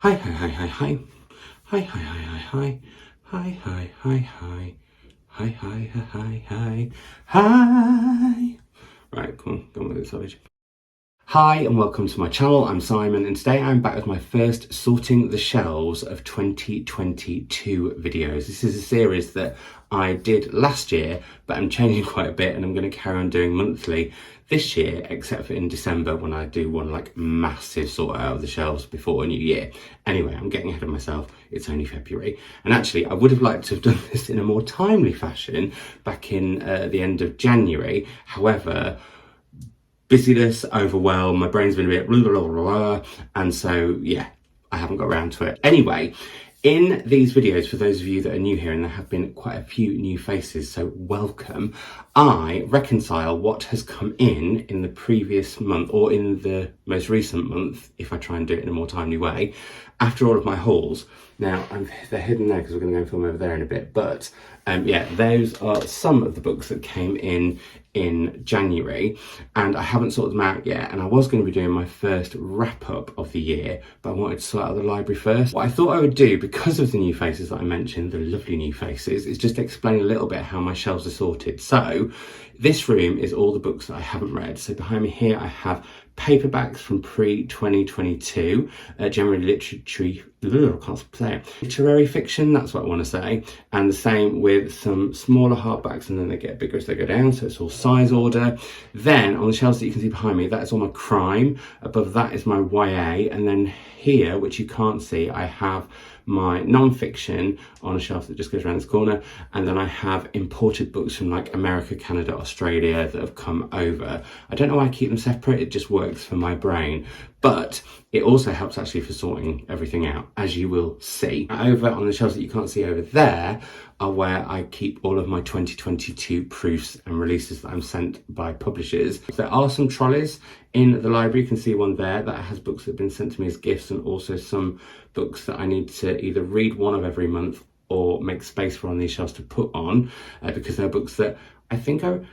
Hi, hi, hi, hi, hi. Hi, hi, hi, hi, hi. Hi, hi, hi, hi. Hi, hi, hi, hi, hi. Hi. Right, come on, go on with it, Savage. Hi and welcome to my channel. I'm Simon and today I'm back with my first Sorting the Shelves of 2022 videos. This is a series that I did last year, but I'm changing quite a bit and I'm going to carry on doing monthly this year, except for in December when I do one like massive sort out of the shelves before a new year. Anyway, I'm getting ahead of myself. It's only February. And actually, I would have liked to have done this in a more timely fashion back in the end of January. However, busyness, overwhelm, my brain's been a bit blah, blah, blah, blah, and so yeah, I haven't got around to it. Anyway, in these videos, for those of you that are new here, and there have been quite a few new faces, so welcome, I reconcile what has come in the previous month, or in the most recent month, if I try and do it in a more timely way, after all of my hauls. Now, they're hidden there because we're going to go and film over there in a bit, but yeah, those are some of the books that came in January, and I haven't sorted them out yet, and I was going to be doing my first wrap-up of the year, but I wanted to sort out the library first. What I thought I would do, because of the new faces that I mentioned, the lovely new faces, is just explain a little bit how my shelves are sorted. So this room is all the books that I haven't read. So behind me here I have paperbacks from pre-2022, generally literary fiction, that's what I want to say, and the same with some smaller hardbacks, and then they get bigger as they go down, so it's all size order. Then on the shelves that you can see behind me, that is all my crime. Above that is my YA, and then here, which you can't see, I have my non-fiction on a shelf that just goes around this corner, and then I have imported books from like America, Canada, Australia that have come over. I don't know why I keep them separate, it just works for my brain, but it also helps actually for sorting everything out, as you will see. Over on the shelves that you can't see over there are where I keep all of my 2022 proofs and releases that I'm sent by publishers. There are some trolleys in the library. You can see one there that has books that have been sent to me as gifts, and also some books that I need to either read one of every month or make space for on these shelves to put on, because they're books that I think are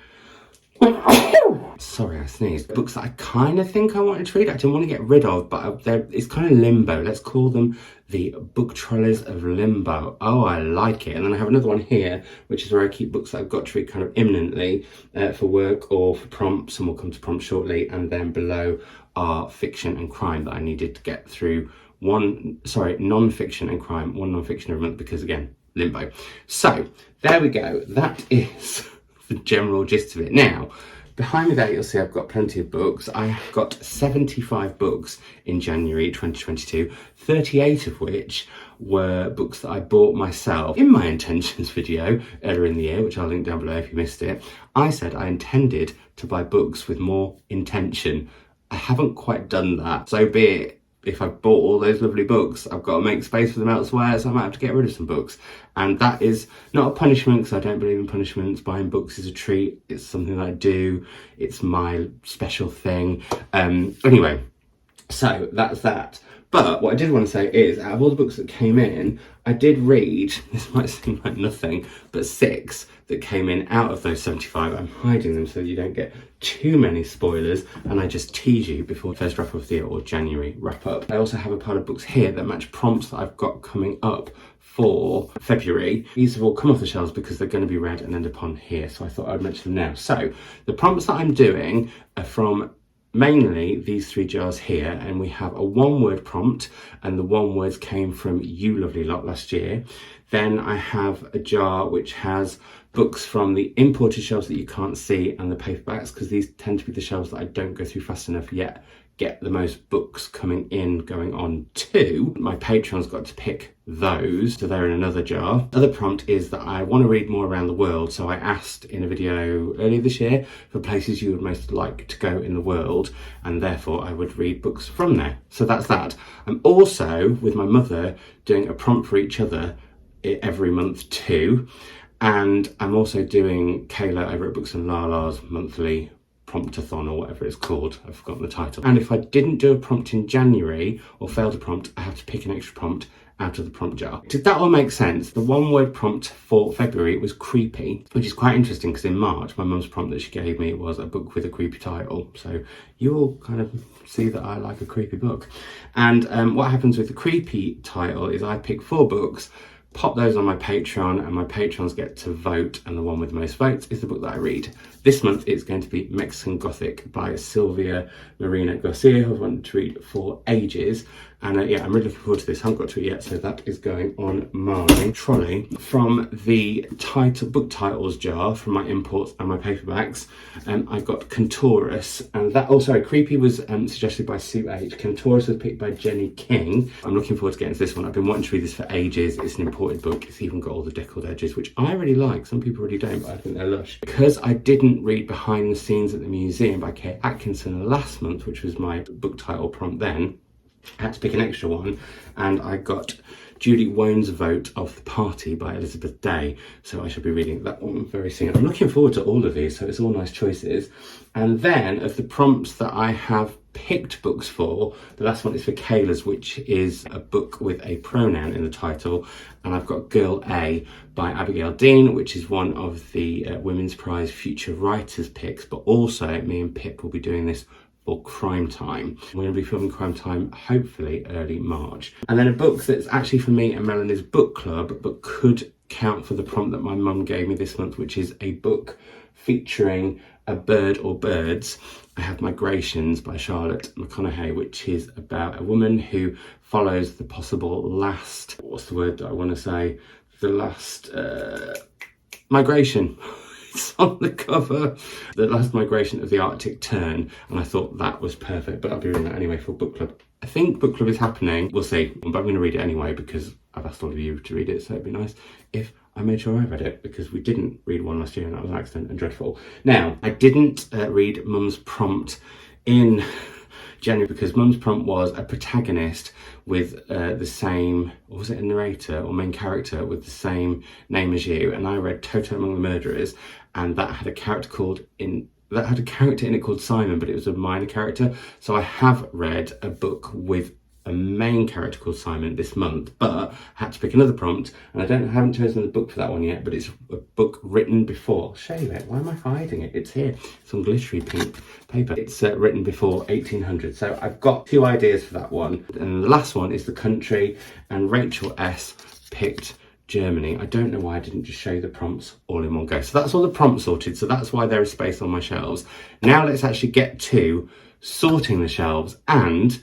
sorry, I sneezed. Books that I kind of think I wanted to read, I didn't want to get rid of, but it's kind of limbo. Let's call them the book trolleys of limbo. Oh, I like it. And then I have another one here, which is where I keep books that I've got to read kind of imminently for work or for prompts, and we'll come to prompts shortly. And then below are fiction and crime that I needed to get through non-fiction and crime, one non-fiction every month, because again, limbo. So there we go. That is the general gist of it. Now, behind me there, you'll see I've got plenty of books. I got 75 books in January 2022, 38 of which were books that I bought myself. In my intentions video earlier in the year, which I'll link down below if you missed it, I said I intended to buy books with more intention. I haven't quite done that, so be it. If I've bought all those lovely books, I've got to make space for them elsewhere, so I might have to get rid of some books. And that is not a punishment, because I don't believe in punishments. Buying books is a treat. It's something that I do. It's my special thing. Anyway, so that's that. But what I did want to say is, out of all the books that came in, I did read, this might seem like nothing, but 6 that came in out of those 75. I'm hiding them so you don't get too many spoilers, and I just tease you before the first wrap up of the year or January wrap up. I also have a pile of books here that match prompts that I've got coming up for February. These have all come off the shelves because they're going to be read and end up on here, so I thought I'd mention them now. So the prompts that I'm doing are from mainly these 3 jars here, and we have a 1-word prompt, and the 1 words came from you lovely lot last year. Then I have a jar which has books from the imported shelves that you can't see, and the paperbacks, because these tend to be the shelves that I don't go through fast enough yet get the most books coming in going on to. My Patreon's got to pick those, so they're in another jar. Other prompt is that I want to read more around the world, so I asked in a video earlier this year for places you would most like to go in the world, and therefore I would read books from there. So that's that. I'm also, with my mother, doing a prompt for each other every month too, and I'm also doing Kayla over at Books and Lala's monthly promptathon or whatever it's called. I've forgotten the title. And if I didn't do a prompt in January or failed a prompt, I have to pick an extra prompt out of the prompt jar. Did that all make sense? The one word prompt for February was creepy, which is quite interesting because in March, my mum's prompt that she gave me was a book with a creepy title. So you all kind of see that I like a creepy book. And what happens with the creepy title is I pick 4 books, pop those on my Patreon, and my patrons get to vote, and the one with the most votes is the book that I read. This month it's going to be Mexican Gothic by Silvia Marina Garcia, who I've wanted to read for ages. And yeah, I'm really looking forward to this. I haven't got to it yet, so that is going on my trolley. From the book titles jar from my imports and my paperbacks, I got Cantorus, and that, oh sorry, Creepy was suggested by Sue H. Cantorus was picked by Jenny King. I'm looking forward to getting to this one. I've been wanting to read this for ages. It's an imported book. It's even got all the deckled edges, which I really like. Some people really don't, but I think they're lush. Because I didn't read Behind the Scenes at the Museum by Kate Atkinson last month, which was my book title prompt then, I had to pick an extra one, and I got Judy Wone's Vote of the Party by Elizabeth Day, so I shall be reading that one very soon. I'm looking forward to all of these, so it's all nice choices. And then of the prompts that I have picked books for, the last one is for Kayla's, which is a book with a pronoun in the title, and I've got Girl A by Abigail Dean, which is one of the Women's Prize Future Writers picks, but also me and Pip will be doing this for Crime Time. We're going to be filming Crime Time hopefully early March. And then a book that's actually for me and Melanie's book club, but could count for the prompt that my mum gave me this month, which is a book featuring a bird or birds. I have Migrations by Charlotte McConaughey, which is about a woman who follows the possible last, what's the word that I want to say? The last migration. It's on the cover, the last migration of the Arctic Tern, and I thought that was perfect, but I'll be reading that anyway for book club. I think book club is happening, we'll see, but I'm going to read it anyway because I've asked all of you to read it, so it'd be nice if I made sure I read it, because we didn't read one last year and that was an accident and dreadful. Now, I didn't read Mum's prompt in January because Mum's prompt was a protagonist with the same, or was it a narrator or main character with the same name as you, and I read Toto Among the Murderers, and that had a character in it called Simon, but it was a minor character. So I have read a book with a main character called Simon this month, but I had to pick another prompt, and I haven't chosen the book for that one yet, but it's a book written before, shave it, why am I hiding it? It's here, it's on glittery pink paper. It's written before 1800, so I've got 2 ideas for that one. And the last one is The Country, and Rachel S picked Germany. I don't know why I didn't just show you the prompts all in one go. So that's all the prompts sorted, so that's why there is space on my shelves. Now let's actually get to sorting the shelves, and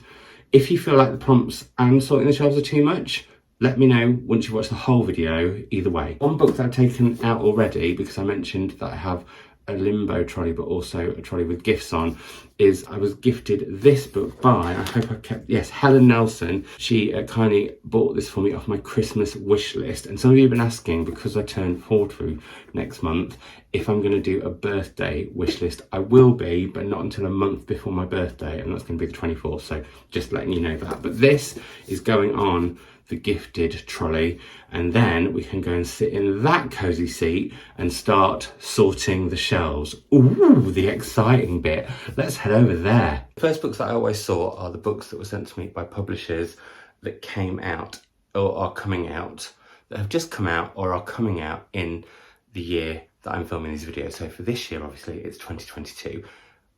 if you feel like the prompts and sorting the shelves are too much, let me know once you watch the whole video, either way. One book that I've taken out already, because I mentioned that I have a limbo trolley, but also a trolley with gifts on, is I was gifted this book by, I hope I kept, yes, Helen Nelson. She kindly bought this for me off my Christmas wish list. And some of you have been asking, because I turn 40 next month, if I'm going to do a birthday wish list. I will be, but not until a month before my birthday, and that's going to be the 24th. So just letting you know that. But this is going on the gifted trolley, and then we can go and sit in that cozy seat and start sorting the shelves. Ooh, the exciting bit. Let's head over there. The first books that I always sort are the books that were sent to me by publishers that came out or are coming out, that have just come out or are coming out in the year that I'm filming these videos. So for this year, obviously, it's 2022.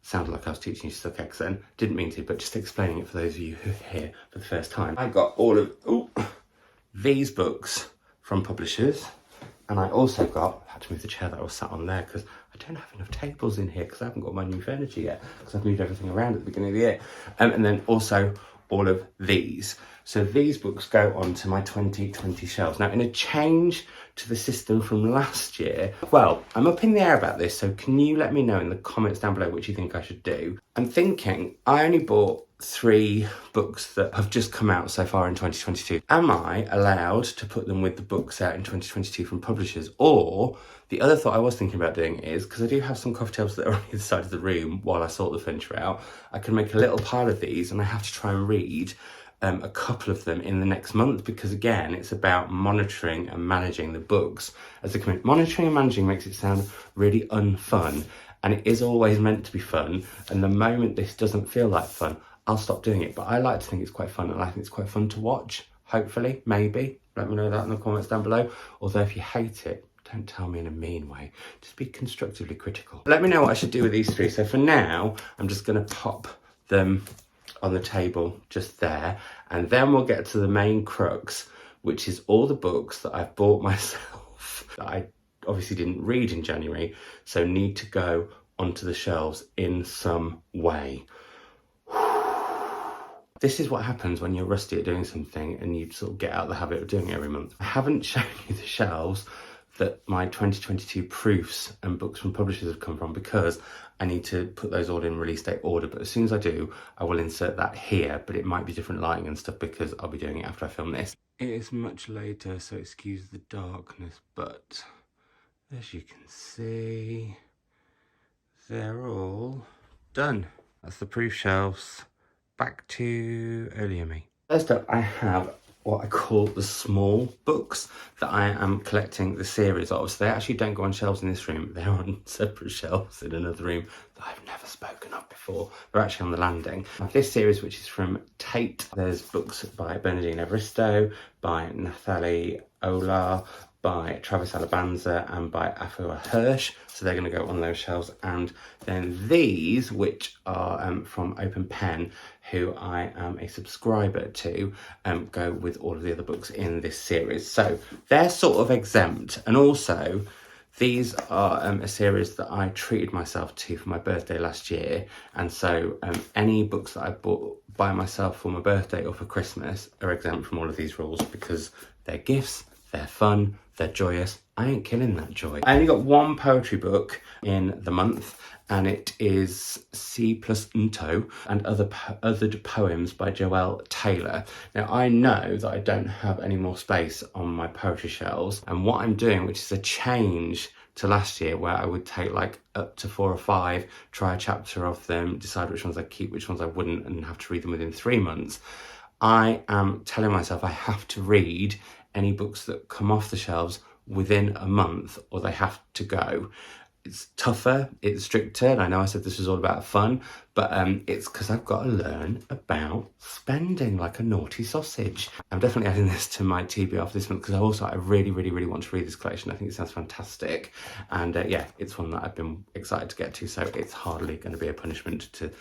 Sounded like I was teaching you to suck eggs then. Didn't mean to, but just explaining it for those of you who are here for the first time. I got all of these books from publishers, and I also had to move the chair that I was sat on there because I don't have enough tables in here because I haven't got my new furniture yet because I've moved everything around at the beginning of the year. And then also all of these. So these books go onto my 2020 shelves. Now, in a change to the system from last year, well, I'm up in the air about this, so can you let me know in the comments down below what you think I should do? I'm thinking I only bought 3 books that have just come out so far in 2022. Am I allowed to put them with the books out in 2022 from publishers? Or the other thought I was thinking about doing is, because I do have some coffee tables that are on the side of the room while I sort the furniture out, I can make a little pile of these, and I have to try and read a couple of them in the next month, because again, it's about monitoring and managing the books as they come in. Monitoring and managing makes it sound really unfun, and it is always meant to be fun, and the moment this doesn't feel like fun, I'll stop doing it. But I like to think it's quite fun, and I think it's quite fun to watch. Hopefully, maybe. Let me know that in the comments down below. Although if you hate it, don't tell me in a mean way. Just be constructively critical. Let me know what I should do with these three. So for now, I'm just going to pop them on the table just there. And then we'll get to the main crux, which is all the books that I've bought myself that I obviously didn't read in January, so need to go onto the shelves in some way. This is what happens when you're rusty at doing something and you sort of get out of the habit of doing it every month. I haven't shown you the shelves that my 2022 proofs and books from publishers have come from, because I need to put those all in release date order. But as soon as I do, I will insert that here, but it might be different lighting and stuff because I'll be doing it after I film this. It is much later, so excuse the darkness, but as you can see, they're all done. That's the proof shelves. Back to earlier me. First up, I have what I call the small books that I am collecting the series of. So they actually don't go on shelves in this room. They're on separate shelves in another room that I've never spoken of before. They're actually on the landing. I have this series, which is from Tate. There's books by Bernardine Evaristo, by Nathalie Olar, by Travis Alabanza, and by Afua Hirsch. So they're going to go on those shelves. And then these, which are from Open Pen, who I am a subscriber to, go with all of the other books in this series. So they're sort of exempt. And also, these are a series that I treated myself to for my birthday last year. And so any books that I bought by myself for my birthday or for Christmas are exempt from all of these rules, because they're gifts, they're fun, they're joyous. I ain't killing that joy. I only got one poetry book in the month, and it is C plus Nto and other poems by Joelle Taylor. Now, I know that I don't have any more space on my poetry shelves, and what I'm doing, which is a change to last year, where I would take like up to 4 or 5, try a chapter of them, decide which ones I'd keep, which ones I wouldn't, and have to read them within 3 months. I am telling myself I have to read any books that come off the shelves within a month, or they have to go. It's tougher, it's stricter, and I know I said this was all about fun, but it's because I've got to learn about spending like a naughty sausage. I'm definitely adding this to my TBR for this month, because I really, really, really want to read this collection. I think it sounds fantastic, and yeah, it's one that I've been excited to get to, so it's hardly going to be a punishment to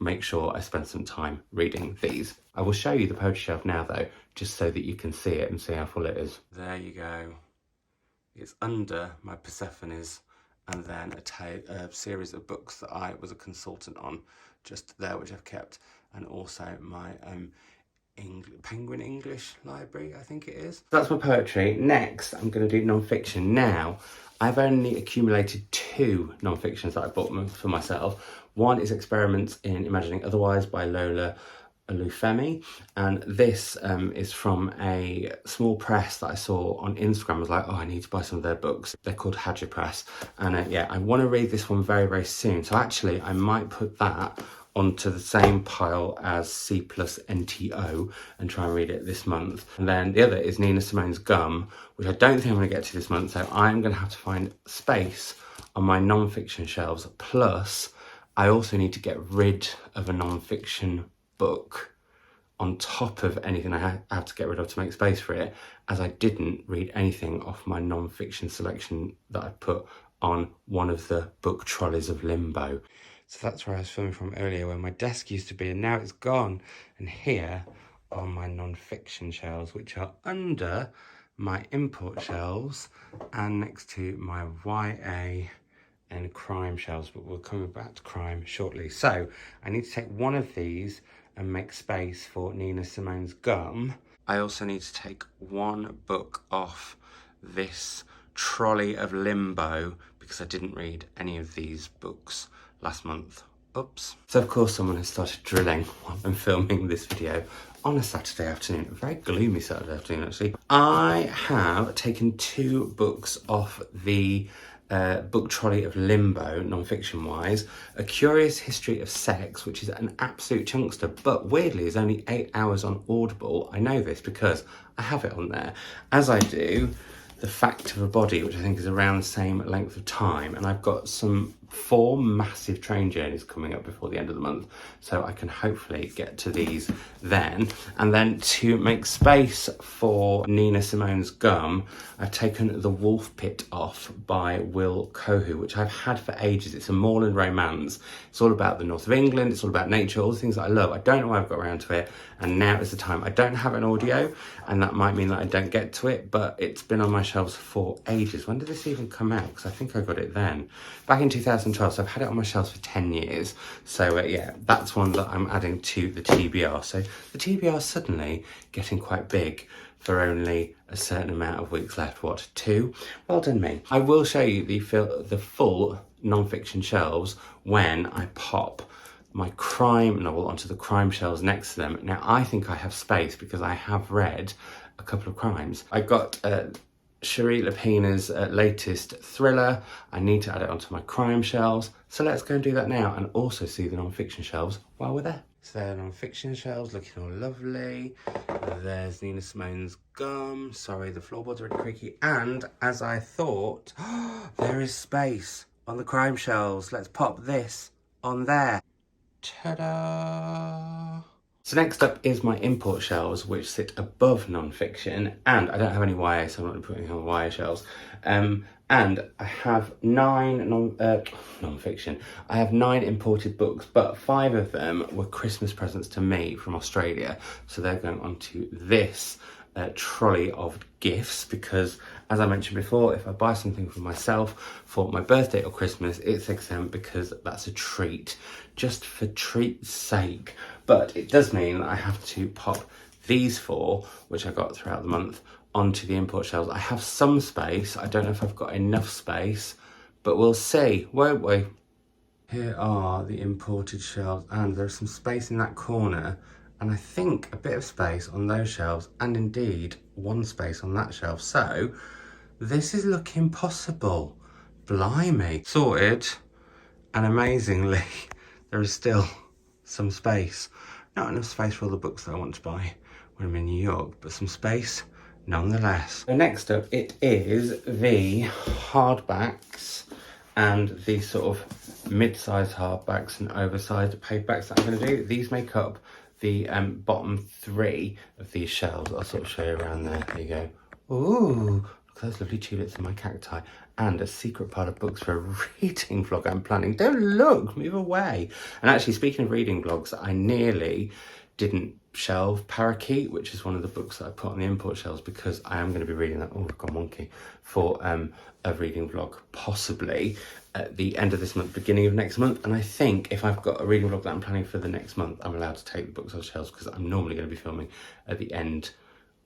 make sure I spend some time reading these. I will show you the poetry shelf now though, just so that you can see it and see how full it is. There you go. It's under my Persephone's, and then a series of books that I was a consultant on just there, which I've kept, and also my Penguin English library, I think it is. That's my poetry. Next, I'm going to do non-fiction. Now, I've only accumulated 2 non-fictions that I bought for myself. One is Experiments in Imagining Otherwise by Lola Olufemi, and this is from a small press that I saw on Instagram. I was like, oh, I need to buy some of their books. They're called Hadja Press, and yeah, I want to read this one very, very soon. So actually, I might put that onto the same pile as C plus NTO and try and read it this month. And then the other is Nina Simone's Gum, which I don't think I'm going to get to this month, so I'm going to have to find space on my non-fiction shelves. Plus, I also need to get rid of a non-fiction book on top of anything I had to get rid of to make space for it, as I didn't read anything off my non-fiction selection that I put on one of the book trolleys of Limbo. So that's where I was filming from earlier, where my desk used to be, and now it's gone. And here are my non-fiction shelves, which are under my import shelves and next to my YA and crime shelves, but we'll come back to crime shortly. So I need to take one of these and make space for Nina Simone's Gum. I also need to take one book off this trolley of Limbo, because I didn't read any of these books last month. Oops. So of course someone has started drilling while I'm filming this video on a Saturday afternoon, a very gloomy Saturday afternoon actually. I have taken 2 books off the book trolley of Limbo, non-fiction wise. A Curious History of Sex, which is an absolute chunkster, but weirdly is only 8 hours on Audible. I know this because I have it on there, as I do The Fact of a Body, which I think is around the same length of time. And I've got some 4 massive train journeys coming up before the end of the month, so I can hopefully get to these then. And then to make space for Nina Simone's gum, I've taken The Wolf Pit off by Will Cohu, which I've had for ages. It's a moorland romance. It's all about the north of England, it's all about nature, all the things that I love. I don't know why I've got around to it, and now is the time. I don't have an audio, and that might mean that I don't get to it, but it's been on my shelves for ages. When did this even come out? Because I think I got it then. Back in 2012, so I've had it on my shelves for 10 years. So yeah, that's one that I'm adding to the TBR. So the TBR is suddenly getting quite big for only a certain amount of weeks left. What, 2? Well done me. I will show you the full non-fiction shelves when I pop my crime novel onto the crime shelves next to them. Now, I think I have space because I have read a couple of crimes. I got Cherie Lapina's latest thriller. I need to add it onto my crime shelves. So let's go and do that now, and also see the non-fiction shelves while we're there. So there are non-fiction shelves looking all lovely. There's Nina Simone's gum. Sorry, the floorboards are a bit creaky. And as I thought, there is space on the crime shelves. Let's pop this on there. Ta-da! So next up is my import shelves, which sit above non-fiction, and I don't have any YA, so I'm not going to put anything on the YA shelves. And I have 9 non-fiction. I have 9 imported books, but 5 of them were Christmas presents to me from Australia, so they're going onto this trolley of gifts, because as I mentioned before, if I buy something for myself for my birthday or Christmas, it's exempt because that's a treat, just for treat's sake. But it does mean that I have to pop these 4, which I got throughout the month, onto the import shelves. I have some space. I don't know if I've got enough space, but we'll see, won't we? Here are the imported shelves, and there's some space in that corner, and I think a bit of space on those shelves, and indeed 1 space on that shelf. So this is looking possible. Blimey. Sorted, and amazingly, there is still some space. Not enough space for all the books that I want to buy when I'm in New York, but some space nonetheless. So next up, it is the hardbacks and the sort of mid-sized hardbacks and oversized paperbacks that I'm going to do. These make up the bottom 3 of these shelves. I'll sort of show you around there. There you go. Ooh, look at those lovely tulips in my cacti. And a secret pile of books for a reading vlog I'm planning. Don't look, move away. And actually, speaking of reading vlogs, I nearly didn't shelve Parakeet, which is one of the books that I put on the import shelves, because I am going to be reading that, oh, I've gone wonky, for a reading vlog, possibly at the end of this month, beginning of next month. And I think if I've got a reading vlog that I'm planning for the next month, I'm allowed to take the books off shelves, because I'm normally going to be filming at the end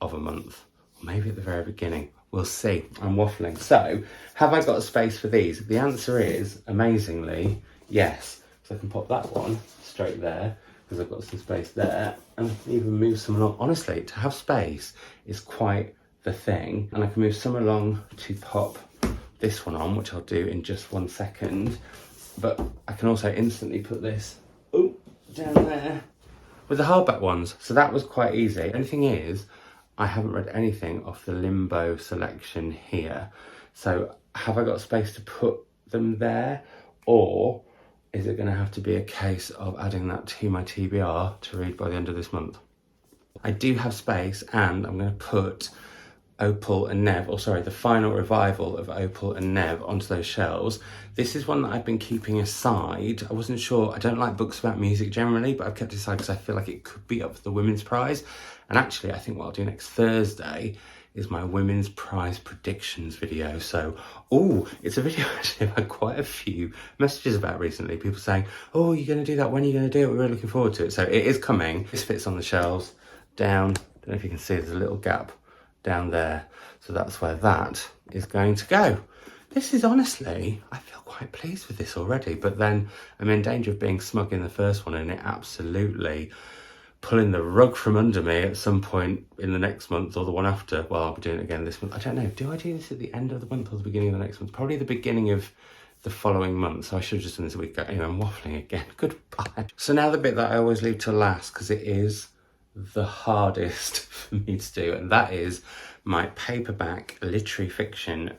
of a month, or maybe at the very beginning. We'll see. I'm waffling. So, have I got a space for these? The answer is, amazingly, yes. So I can pop that one straight there, because I've got some space there, and I can even move some along. Honestly, to have space is quite the thing. And I can move some along to pop this one on, which I'll do in just 1 second. But I can also instantly put this down there with the hardback ones. So that was quite easy. The only thing is, I haven't read anything off the Limbo selection here. So have I got space to put them there? Or is it going to have to be a case of adding that to my TBR to read by the end of this month? I do have space, and I'm going to put Opal and Nev, or sorry, the final revival of Opal and Nev onto those shelves. This is one that I've been keeping aside. I wasn't sure, I don't like books about music generally, but I've kept it aside because I feel like it could be up for the Women's Prize. And actually, I think what I'll do next Thursday is my Women's Prize predictions video. So, it's a video actually I've had quite a few messages about recently. People saying, oh, you're going to do that? When are you going to do it? We're really looking forward to it. So it is coming. This fits on the shelves down. Don't know if you can see, there's a little gap down there. So that's where that is going to go. This is honestly, I feel quite pleased with this already, but then I'm in danger of being smug in the first one and it absolutely pulling the rug from under me at some point in the next month or the one after. Well, I'll be doing it again this month. I don't know. Do I do this at the end of the month or the beginning of the next month? Probably the beginning of the following month. So I should have just done this a week ago. Anyway, I'm waffling again. Goodbye. So now the bit that I always leave to last, because it is the hardest for me to do, and that is my paperback literary fiction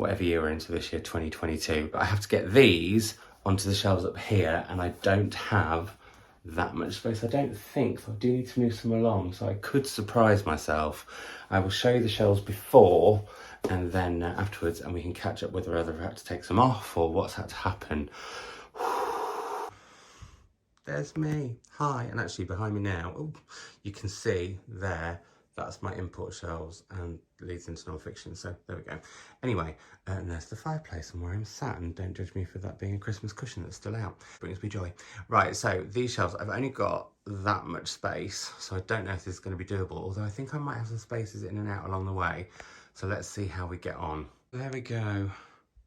whatever year we're into this year, 2022. But I have to get these onto the shelves up here, and I don't have that much space, I don't think, so I do need to move some along, so I could surprise myself. I will show you the shelves before and then afterwards, and we can catch up whether I've had to take some off or what's had to happen. There's me. Hi. And actually behind me now, oh, you can see there, that's my import shelves and leads into Nonfiction. So there we go. Anyway, and there's the fireplace and where I'm sat, and don't judge me for that being a Christmas cushion that's still out. Brings me joy. Right, so these shelves, I've only got that much space, so I don't know if this is going to be doable, although I think I might have some spaces in and out along the way. So let's see how we get on. There we go.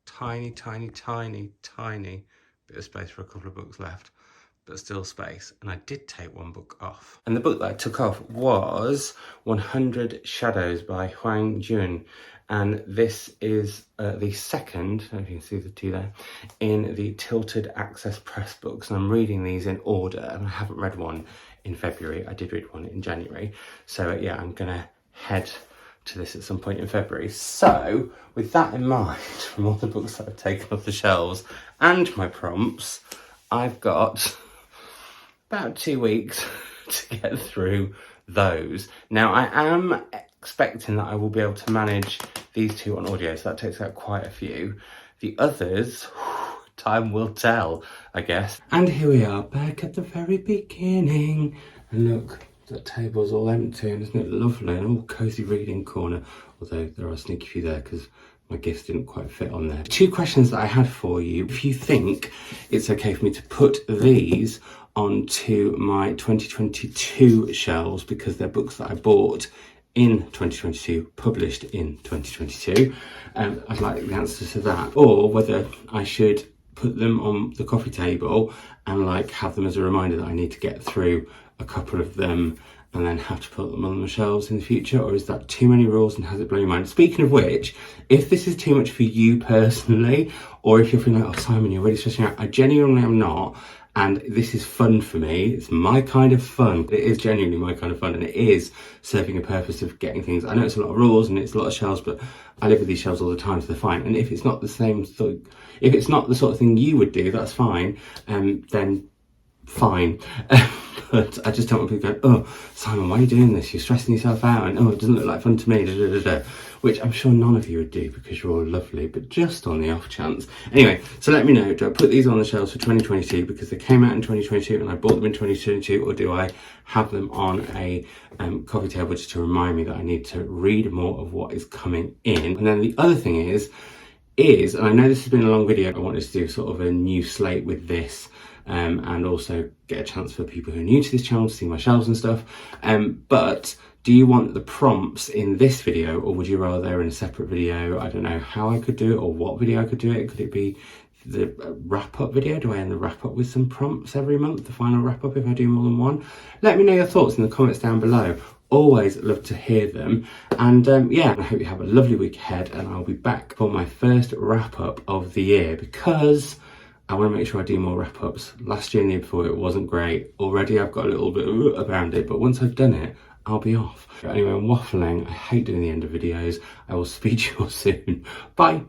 Tiny, tiny, tiny, tiny bit of space for a couple of books left, but still space. And I did take one book off. And the book that I took off was 100 Shadows by Huang Jun. And this is the second, I don't know if you can see the two there, in the Tilted Access Press books. And I'm reading these in order, and I haven't read one in February. I did read one in January. So yeah, I'm gonna head to this at some point in February. So with that in mind, from all the books that I've taken off the shelves and my prompts, I've got about 2 weeks to get through those. Now I am expecting that I will be able to manage these two on audio, so that takes out quite a few. The others, time will tell, I guess. And here we are back at the very beginning, and look, the table's all empty, and isn't it lovely? An all cozy reading corner, although there are a sneaky few there because my gifts didn't quite fit on there. 2 questions that I had for you. If you think it's okay for me to put these onto my 2022 shelves because they're books that I bought in 2022, published in 2022, I'd like the answer to that. Or whether I should put them on the coffee table and like have them as a reminder that I need to get through a couple of them and then have to put them on the shelves in the future, or is that too many rules and has it blown your mind? Speaking of which, if this is too much for you personally, or if you're feeling like, oh Simon, you're really stressing out, I genuinely am not, and this is fun for me. It's my kind of fun. It is genuinely my kind of fun, and it is serving a purpose of getting things. I know it's a lot of rules and it's a lot of shelves, but I live with these shelves all the time, so they're fine. And if it's not the same thing, if it's not the sort of thing you would do, that's fine, then fine. But I just don't want people going, oh, Simon, why are you doing this? You're stressing yourself out, and oh, it doesn't look like fun to me, da, da, da, da. Which I'm sure none of you would do because you're all lovely, but just on the off chance. Anyway, so let me know, do I put these on the shelves for 2022 because they came out in 2022 and I bought them in 2022, or do I have them on a coffee table just to remind me that I need to read more of what is coming in? And then the other thing is, and I know this has been a long video, I wanted to do sort of a new slate with this, and also get a chance for people who are new to this channel to see my shelves and stuff. But do you want the prompts in this video, or would you rather they're in a separate video? I don't know how I could do it or what video I could do it. Could it be the wrap-up video? Do I end the wrap-up with some prompts every month, the final wrap-up if I do more than one? Let me know your thoughts in the comments down below. Always love to hear them. And yeah, I hope you have a lovely week ahead, and I'll be back for my first wrap-up of the year because I want to make sure I do more wrap-ups. Last year and the year before it wasn't great. Already I've got a little bit around it, but once I've done it, I'll be off. Anyway, I'm waffling. I hate doing the end of videos. I will speak to you all soon. Bye.